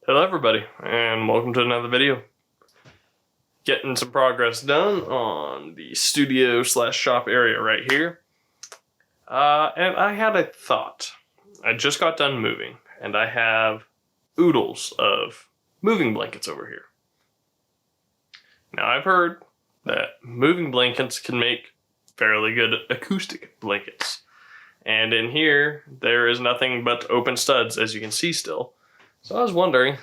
Hello everybody, and welcome to another video. Getting some progress done on the studio / shop area right here. And I had a thought. I just got done moving, and I have oodles of moving blankets over here. Now I've heard that moving blankets can make fairly good acoustic blankets. And in here, there is nothing but open studs, as you can see still. So I was wondering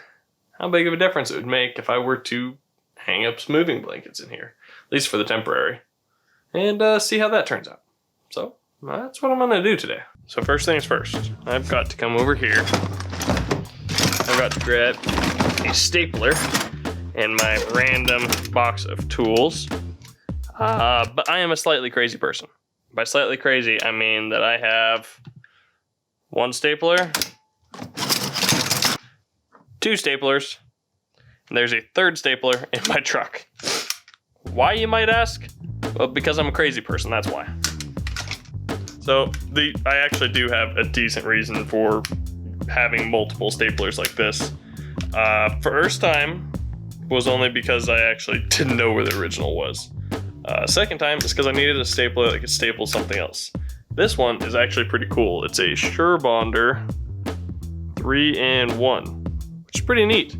how big of a difference it would make if I were to hang up some moving blankets in here, at least for the temporary, and see how that turns out. So that's what I'm gonna do today. So first things first, I've got to come over here. I've got to grab a stapler and my random box of tools. But I am a slightly crazy person. By slightly crazy, I mean that I have one stapler, two staplers, and there's a third stapler in my truck. Why, you might ask? Well, because I'm a crazy person, that's why. So I actually do have a decent reason for having multiple staplers like this. First time was only because I actually didn't know where the original was. Second time is because I needed a stapler that could staple something else. This one is actually pretty cool. It's a Bonder 3-in-1. Which is pretty neat.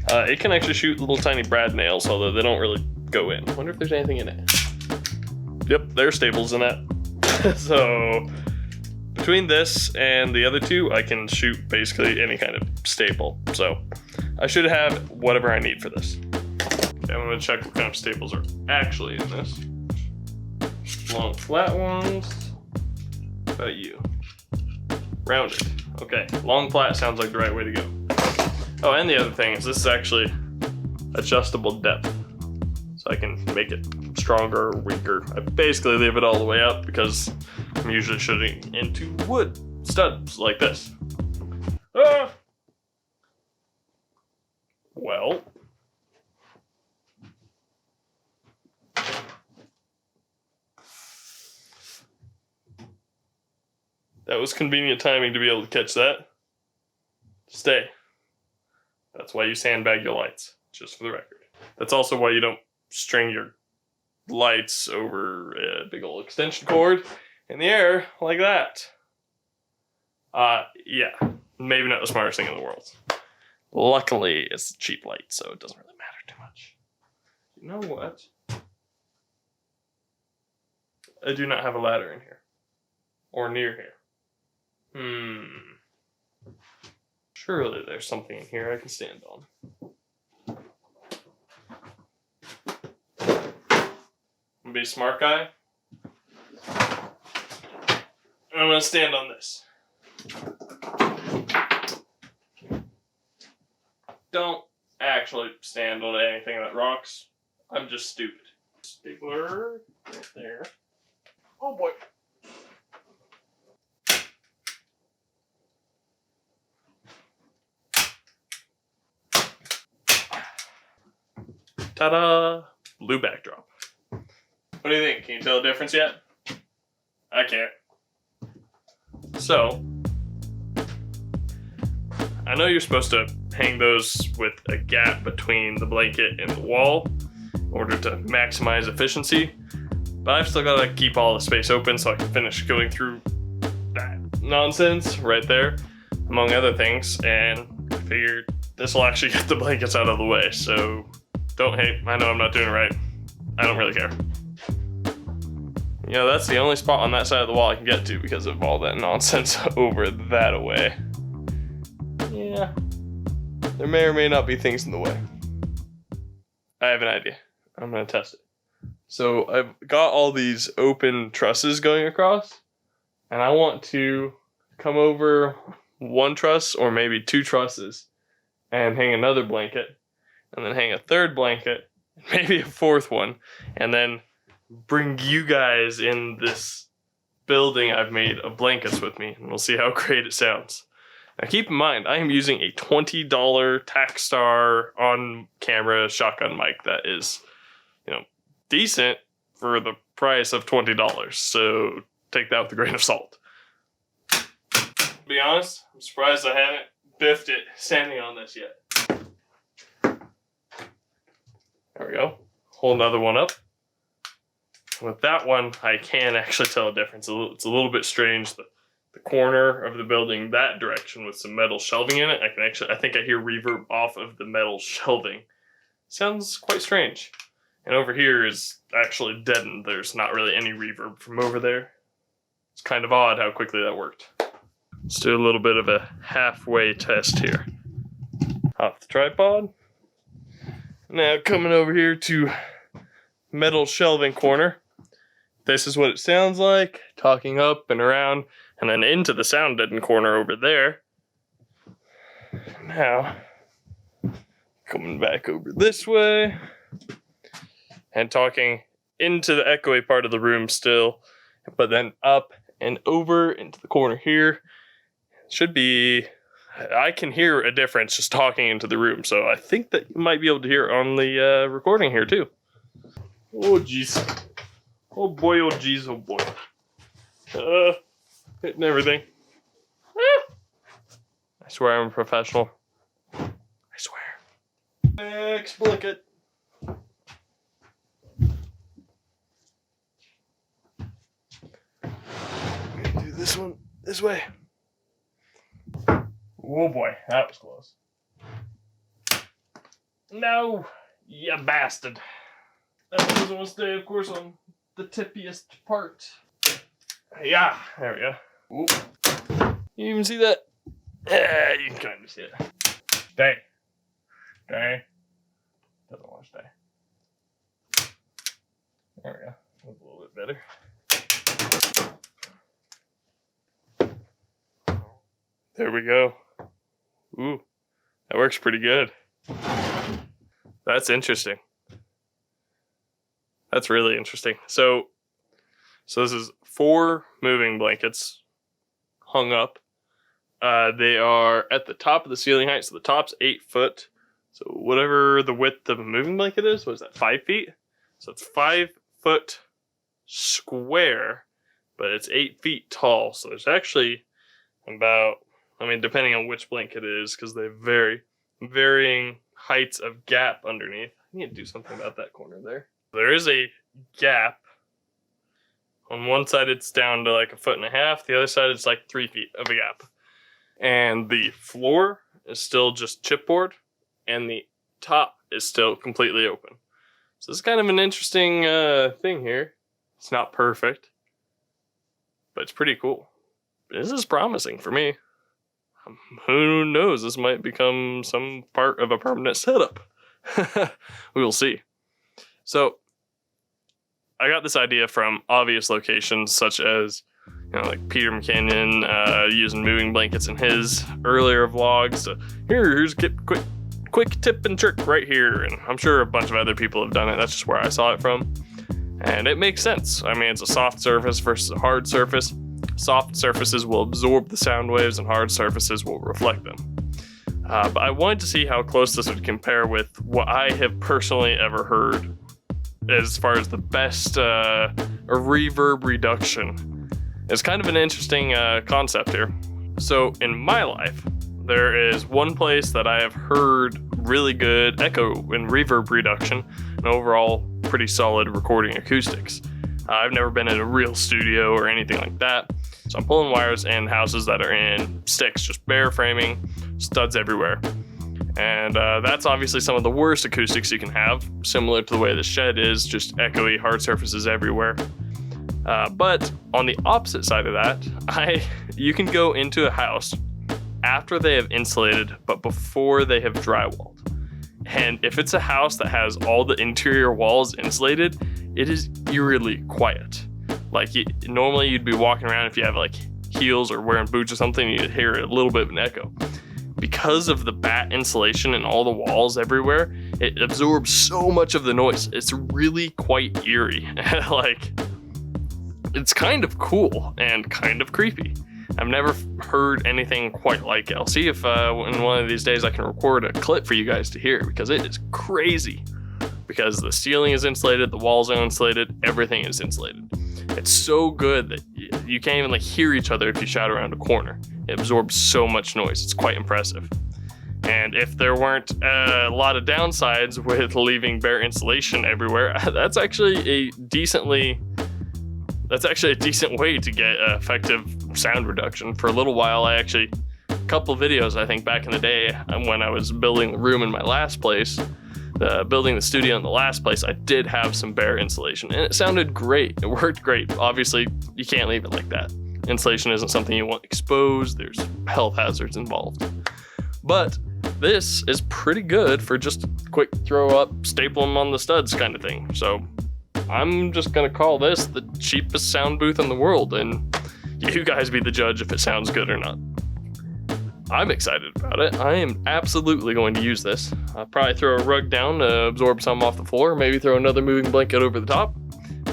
It can actually shoot little tiny brad nails, although they don't really go in. I wonder if there's anything in it. Yep, there's staples in that. So between this and the other two, I can shoot basically any kind of staple. So I should have whatever I need for this. Okay, I'm gonna check what kind of staples are actually in this. Long flat ones. How about you? Rounded. Okay, long flat sounds like the right way to go. Oh, and the other thing is this is actually adjustable depth. So I can make it stronger or weaker. I basically leave it all the way up because I'm usually shooting into wood studs like this. Ah! Well. That was convenient timing to be able to catch that. Stay. That's why you sandbag your lights, just for the record. That's also why you don't string your lights over a big old extension cord in the air like that. Yeah, maybe not the smartest thing in the world. Luckily, it's a cheap light, so it doesn't really matter too much. You know what? I do not have a ladder in here. Or near here. Surely there's something in here I can stand on. I'm gonna be a smart guy. And I'm gonna stand on this. Don't actually stand on anything that rocks. I'm just stupid. Stapler right there. Oh boy. Ta-da! Blue backdrop. What do you think? Can you tell the difference yet? I can't. So, I know you're supposed to hang those with a gap between the blanket and the wall in order to maximize efficiency, but I've still got to keep all the space open so I can finish going through that nonsense right there, among other things, and I figured this will actually get the blankets out of the way, so don't hate. I know I'm not doing it right. I don't really care. You know, that's the only spot on that side of the wall I can get to because of all that nonsense over that away. Yeah. There may or may not be things in the way. I have an idea. I'm going to test it. So I've got all these open trusses going across, and I want to come over one truss or maybe two trusses and hang another blanket, and then hang a third blanket, maybe a fourth one, and then bring you guys in this building I've made of blankets with me, and we'll see how great it sounds. Now keep in mind, I am using a $20 Takstar on-camera shotgun mic that is, decent for the price of $20, so take that with a grain of salt. To be honest, I'm surprised I haven't biffed it standing on this yet. There we go. Hold another one up. With that one, I can actually tell a difference. It's a little bit strange. The corner of the building that direction with some metal shelving in it, I think I hear reverb off of the metal shelving. Sounds quite strange. And over here is actually deadened. There's not really any reverb from over there. It's kind of odd how quickly that worked. Let's do a little bit of a halfway test here. Off the tripod. Now coming over here to metal shelving corner. This is what it sounds like, talking up and around, and then into the sound deadened corner over there. Now, coming back over this way, and talking into the echoey part of the room still, but then up and over into the corner here. Should be, I can hear a difference just talking into the room, so I think that you might be able to hear it on the recording here too. Oh jeez. Oh boy, oh jeez, oh boy. Hitting everything. I swear I'm a professional. I swear. Next blanket. I'm gonna do this one this way. Oh boy, that was close. No, you bastard. That doesn't want to stay, of course, on the tippiest part. Yeah, there we go. Oop. You even see that? Yeah, you can kind of see it. Stay. Stay. Doesn't want to stay. There we go. That's a little bit better. There we go. Ooh, that works pretty good. That's interesting. That's really interesting. So this is 4 moving blankets hung up. They are at the top of the ceiling height. So the top's 8 foot. So whatever the width of a moving blanket is, what is that, 5 feet? So it's 5 foot square, but it's 8 feet tall. So there's actually about, depending on which blanket it is, because they vary, varying heights of gap underneath. I need to do something about that corner there. There is a gap. On one side it's down to like 1.5 feet. The other side it's like 3 feet of a gap. And the floor is still just chipboard, and the top is still completely open. So this is kind of an interesting thing here. It's not perfect, but it's pretty cool. This is promising for me. Who knows? This might become some part of a permanent setup. We will see. So I got this idea from obvious locations such as, like Peter McKinnon using moving blankets in his earlier vlogs. So here's a quick tip and trick right here. And I'm sure a bunch of other people have done it. That's just where I saw it from. And it makes sense. It's a soft surface versus a hard surface. Soft surfaces will absorb the sound waves and hard surfaces will reflect them. But I wanted to see how close this would compare with what I have personally ever heard as far as the best reverb reduction. It's kind of an interesting concept here. So in my life, there is one place that I have heard really good echo and reverb reduction and overall pretty solid recording acoustics. I've never been in a real studio or anything like that. So I'm pulling wires in houses that are in sticks, just bare framing, studs everywhere. And that's obviously some of the worst acoustics you can have, similar to the way the shed is, just echoey, hard surfaces everywhere. But on the opposite side of that, you can go into a house after they have insulated, but before they have drywalled. And if it's a house that has all the interior walls insulated, it is eerily quiet. Like normally you'd be walking around, if you have like heels or wearing boots or something, you'd hear a little bit of an echo. Because of the batt insulation and all the walls everywhere, it absorbs so much of the noise. It's really quite eerie. Like, it's kind of cool and kind of creepy. I've never heard anything quite like it. I'll see if in one of these days I can record a clip for you guys to hear, because it is crazy. Because the ceiling is insulated, the walls are insulated, everything is insulated. It's so good that you can't even hear each other if you shout around a corner. It absorbs so much noise. It's quite impressive. And if there weren't a lot of downsides with leaving bare insulation everywhere, that's actually a decent way to get effective sound reduction. For a little while, a couple videos, I think back in the day when I was building the room in my last place, building the studio in the last place, I did have some bare insulation and it sounded great. It worked great. Obviously, you can't leave it like that. Insulation isn't something you want exposed. There's health hazards involved. But this is pretty good for just quick throw up, staple them on the studs kind of thing. So I'm just gonna call this the cheapest sound booth in the world, and you guys be the judge if it sounds good or not. I'm excited about it. I am absolutely going to use this. I'll probably throw a rug down to absorb some off the floor, maybe throw another moving blanket over the top.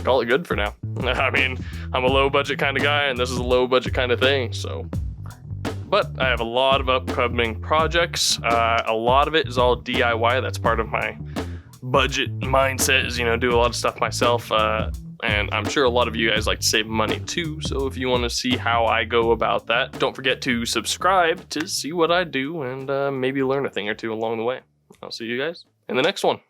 Call it good for now. I mean, I'm a low budget kind of guy, and this is a low budget kind of thing, so. But I have a lot of upcoming projects. A lot of it is all DIY. That's part of my budget mindset is, do a lot of stuff myself. And I'm sure a lot of you guys like to save money too. So if you want to see how I go about that, don't forget to subscribe to see what I do and maybe learn a thing or two along the way. I'll see you guys in the next one.